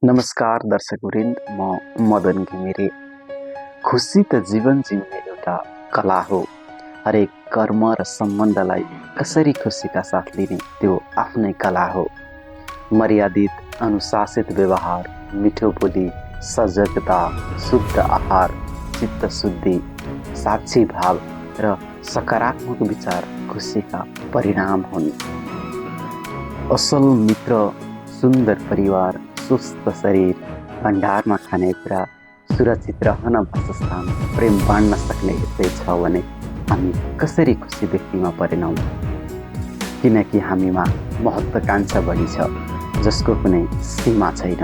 नमस्कार दर्शकवृन्द, म मदन घिमिरे। खुसी त जीवन जिउने एउटा कला हो। हरेक कर्म र सम्बन्धलाई कसरी खुसीका साथ लिने त्यो आफ्नै कला हो। मर्यादित, अनुशासित व्यवहार, मिठो बोली, सजगता, शुद्ध आहार, चित्त शुद्धि, साक्षी भाव र सकारात्मक विचार खुसीका परिणाम हुन्। असल मित्र, सुन्दर परिवार, स्वस्थ शरीर, भण्डारमा खानेकुरा, सुरक्षित रहन वासस्थान, प्रेम बाँड्न सक्ने यस्तै छ भने हामी कसरी खुसी व्यक्तिमा परिणौँ? किनकि हामीमा महत्त्वाकांक्षा बढी छ जसको कुनै सीमा छैन।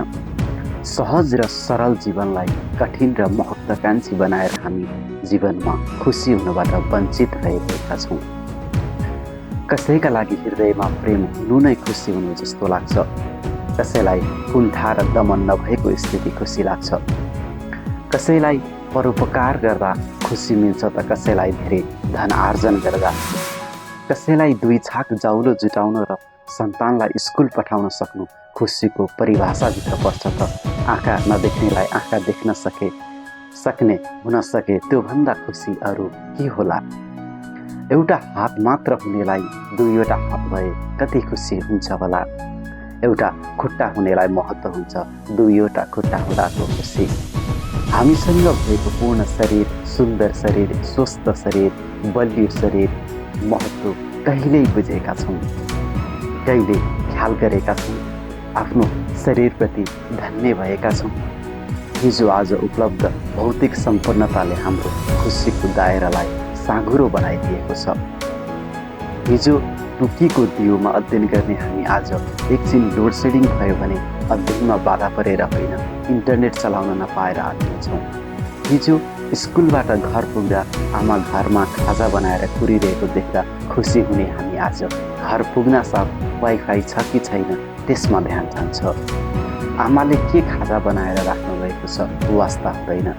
सहज र सरल जीवनलाई कठिन र महत्त्वाकांक्षी बनाएर हामी जीवनमा खुसी हुनबाट वञ्चित भइरहेका छौँ। कसैका लागि हृदयमा प्रेम हुनु नै खुसी हुनु जस्तो लाग्छ। कसैलाई कुण्ठा र दमन नभएको स्थिति खुसी लाग्छ। कसैलाई परोपकार गर्दा खुसी मिल्छ त कसैलाई धेरै धन आर्जन गर्दा। कसैलाई 2 छाक जाउलो जुटाउन र सन्तानलाई स्कुल पठाउन सक्नु खुसीको परिभाषाभित्र पर्छ त आँखा नदेख्नेलाई आँखा देख्न सक्ने हुन सके त्योभन्दा खुसी अरू के होला? एउटा हात मात्र हुनेलाई 2वटा हात भए कति खुसी हुन्छ होला? एउटा खुट्टा हुनेलाई महत्त्व हुन्छ 2वटा खुट्टा हुँदाको खुसी। हामीसँग भएको पूर्ण शरीर, सुन्दर शरीर, स्वस्थ शरीर, बलियो शरीर महत्त्व कहिल्यै बुझेका छौँ, कहिले ख्याल गरेका छौँ, आफ्नो शरीरप्रति धन्य भएका छौँ। हिजो आज उपलब्ध भौतिक सम्पन्नताले हाम्रो खुसीको दायरालाई साँघुरो बनाइदिएको छ। हिजो टुकीको दियोमा अध्ययन गर्ने हामी आज एकछिन लोड सेडिङ भयो भने अध्ययनमा बाधा परेर होइन, इन्टरनेट चलाउन नपाएर आत्तिन्छौँ। हिजो स्कुलबाट घर पुग्दा आमा घरमा खाजा बनाएर कुरिरहेको देख्दा खुसी हुने हामी आज घर पुग्न साथ वाइफाई छ कि छैन त्यसमा ध्यान जान्छ। आमाले के खाजा बनाएर राख्नुभएको छ वास्ता हुँदैन,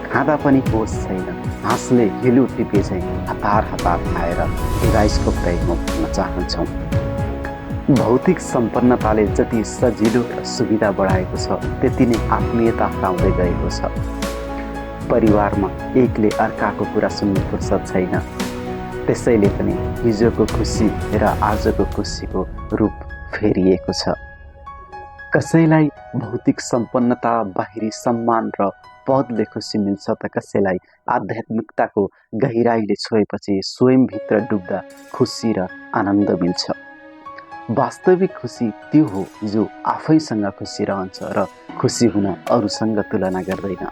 खाँदा पनि होस छैन, हाँसले हिलो टिपे चाहिँ हतार खाएर डिभाइसको प्रयोगमा गर्न चाहन्छौँ। भौतिक सम्पन्नताले जति सजिलो र सुविधा बढाएको छ त्यति नै आत्मीयता हराउँदै गएको छ। परिवारमा एकले अर्काको कुरा सुन्ने फुर्सद छैन। त्यसैले पनि हिजोको खुसी र आजको खुसीको रूप फेरिएको छ। कसैलाई भौतिक सम्पन्नता, बाहिरी सम्मान र पदले खुसी मिल्छ त कसैलाई आध्यात्मिकताको गहिराईले छोएपछि स्वयंभित्र डुब्दा खुसी र आनन्द मिल्छ। वास्तविक खुसी त्यो हो जो आफैसँग खुसी रहन्छ र खुसी हुन अरूसँग तुलना गर्दैन।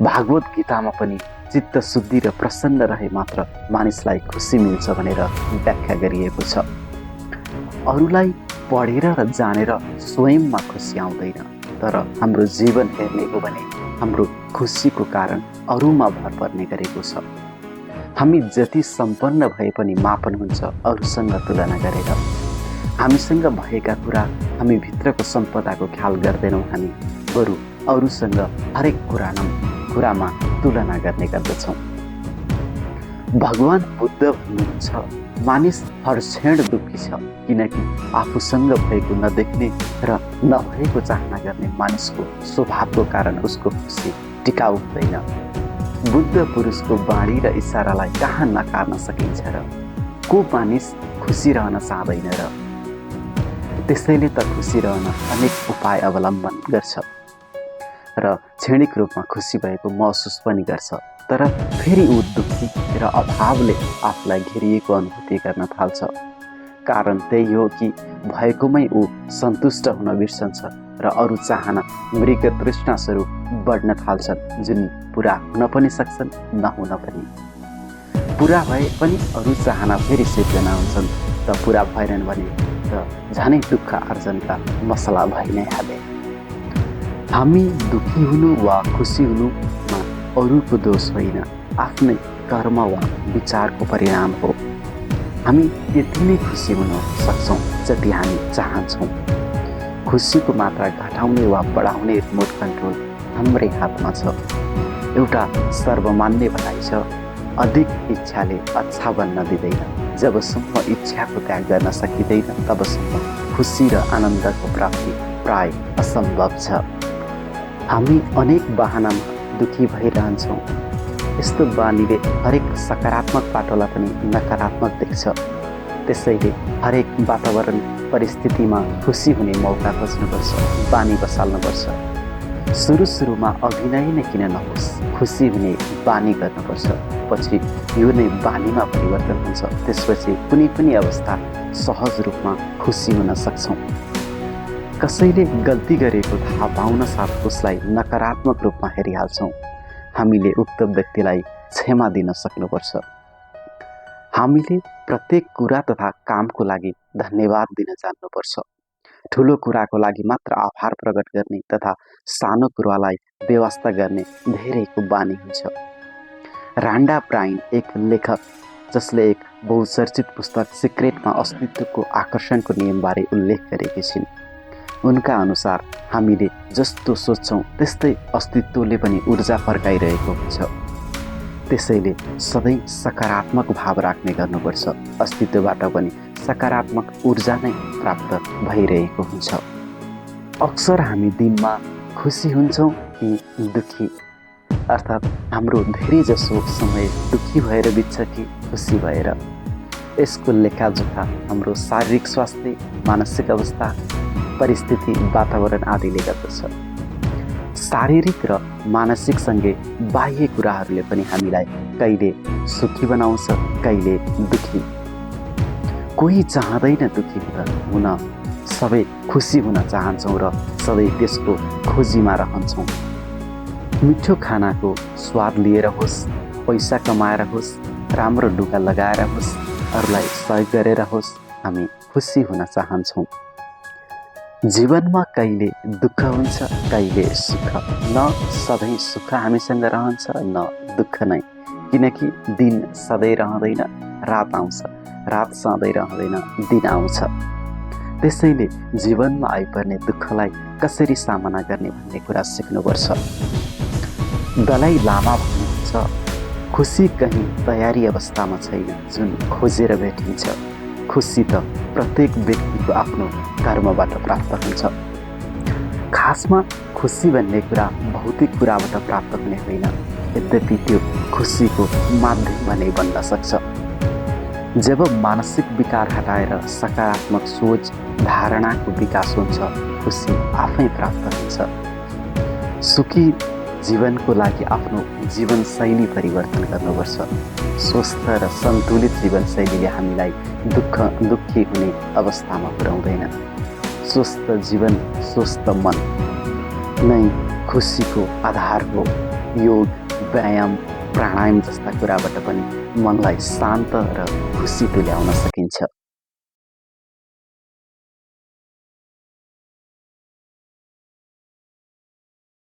भागवत गीतामा पनि चित्त शुद्धि र प्रसन्न रहे मात्र मानिसलाई खुसी मिल्छ भनेर व्याख्या गरिएको छ। अरूलाई पढेर र जानेर स्वयंमा खुसी आउँदैन, तर हाम्रो जीवन हेर्ने हो भने हाम्रो खुसीको कारण अरूमा भर पर्ने गरेको छ। हामी जति सम्पन्न भए पनि मापन हुन्छ अरूसँग तुलना गरेर। हामीसँग भएका कुरा, हामी भित्रको सम्पदाको ख्याल गर्दैनौँ। हामी बरु अरूसँग हरेक कुरामा तुलना गर्ने गर्दछौँ। भगवान बुद्ध भन्नुहुन्छ, मानिस हर क्षण दुःखी छ किनकि आफूसँग भएको नदेख्ने र नभएको चाहना गर्ने मानिसको स्वभावको कारण उसको खुसी टिकाउ हुँदैन। बुद्ध पुरुषको बाणी र इसारालाई कहाँ नकार्न सकिन्छ र को मानिस खुसी रहन चाहँदैन र? त्यसैले त खुसी रहन अनेक उपाय अवलम्बन गर्छ र क्षणिक रूपमा खुसी भएको महसुस पनि गर्छ, तर फेरि ऊ दुःखी र अभावले आफूलाई घेरिएको अनुभूति गर्न थाल्छ। कारण त्यही हो कि भएकोमै ऊ सन्तुष्ट हुन बिर्सन्छ र अरू चाहना मृग तृष्णा स्वरूप बढ्न थाल्छन्, जुन पुरा हुन पनि सक्छन्, नहुन पनि। पुरा भए पनि अरू चाहना फेरि सिर्जना हुन्छन् त पुरा भएनन् भने त झनै दुःख आर्जनका मसला भइ नै हाले। हामी दुःखी हुनु वा खुसी हुनुमा अरूको दोष होइन, आफ्नै कर्म वा विचारको परिणाम हो। हामी त्यति नै खुसी हुन सक्छौँ जति हामी चाहन्छौँ। खुसीको मात्रा घटाउने वा बढाउने रिमोट कन्ट्रोल हाम्रै हातमा छ। एउटा सर्वमान्य भनाइ छ, अधिक इच्छाले अच्छा बन्न दिँदैन। जबसम्म इच्छाको त्याग गर्न सकिँदैन तबसम्म खुसी र आनन्दको प्राप्ति प्राय असम्भव छ। हामी अनेक बहानामा दुखी भइरहन्छौँ। यस्तो बानीले हरेक सकारात्मक बाटोलाई पनि नकारात्मक देख्छ। त्यसैले हरेक वातावरण परिस्थितिमा खुसी हुने मौका खोज्नुपर्छ, बानी बसाल्नुपर्छ। सुरुमा अभिनय नै किन नहोस्, खुसी हुने बानी गर्नुपर्छ। पछि यो नै बानीमा परिवर्तन हुन्छ। त्यसपछि कुनै पनि अवस्था सहज रूपमा खुसी हुन सक्छौँ। कसैले गल्ती गरेको थाहा पाउन साथ उसलाई नकारात्मक रूपमा हेरिहाल्छौँ। हामीले उक्त व्यक्तिलाई क्षमा दिन सक्नुपर्छ। हामीले प्रत्येक कुरा तथा कामको लागि धन्यवाद दिन जान्नुपर्छ। ठुलो कुराको लागि मात्र आभार प्रकट गर्ने तथा सानो कुरालाई व्यवस्था गर्ने धेरैको बानी हुन्छ। रान्डा ब्राइन एक लेखक जसले एक बहुचर्चित पुस्तक सिक्रेटमा अस्तित्वको आकर्षणको नियमबारे उल्लेख गरेकी छिन्। उनका अनुसार हामीले जस्तो सोच्छौँ त्यस्तै अस्तित्वले पनि ऊर्जा फर्काइरहेको हुन्छ। त्यसैले सधैँ सकारात्मक भाव राख्ने गर्नुपर्छ। अस्तित्वबाट पनि सकारात्मक ऊर्जा नै प्राप्त भइरहेको हुन्छ। अक्सर हामी दिनमा खुसी हुन्छौँ कि दुखी, अर्थात् हाम्रो धेरै जसो समय दुखी भएर बित्छ कि खुसी भएर। यसको लेखाजोखा हाम्रो शारीरिक स्वास्थ्य, मानसिक अवस्था, परिस्थिति, वातावरण आदिले गर्दछ। शारीरिक र मानसिकसँगै बाह्य कुराहरूले पनि हामीलाई कहिले सुखी बनाउँछ, कहिले दुखी। कोही चाहँदैन दुखी हुन, सबै खुसी हुन चाहन्छौँ र सधैँ त्यसको खोजीमा रहन्छौँ। मिठो खानाको स्वाद लिएर होस्, पैसा कमाएर होस्, राम्रो लुगा लगाएर होस्, अरूलाई सहयोग गरेर होस्, हामी खुसी हुन चाहन्छौँ। जीवनमा कहिले दुःख हुन्छ, कहिले सुख। न सधैँ सुख हामीसँग रहन्छ, न दुःख नै। किनकि दिन सधैँ रहँदैन, रात आउँछ, रात सधैँ रहँदैन, दिन आउँछ। त्यसैले जीवनमा आइपर्ने दुःखलाई कसरी सामना गर्ने भन्ने कुरा सिक्नुपर्छ। दलाई लामा भन्नुहुन्छ, खुसी कहीँ तयारी अवस्थामा छैन जुन खोजेर भेटिन्छ। खुसी त प्रत्येक व्यक्तिको आफ्नो कर्मबाट प्राप्त हुन्छ। खासमा खुसी भन्ने कुरा भौतिक कुराबाट प्राप्त हुने होइन, यद्यपि त्यो खुसीको माध्यम भने बन्न सक्छ। जब मानसिक विकार हटाएर सकारात्मक सोच, धारणाको विकास हुन्छ, खुसी आफै प्राप्त हुन्छ। सुखी जीवनको लागि आफ्नो जीवनशैली परिवर्तन गर्नुपर्छ। स्वस्थ र सन्तुलित जीवनशैलीले हामीलाई दुखी हुने अवस्थामा पुर्याउँदैन। स्वस्थ जीवन, स्वस्थ मन नै खुसीको आधार हो। योग, व्यायाम, प्राणायाम जस्ता कुराबाट पनि मनलाई शान्त र खुसी तुल्याउन सकिन्छ।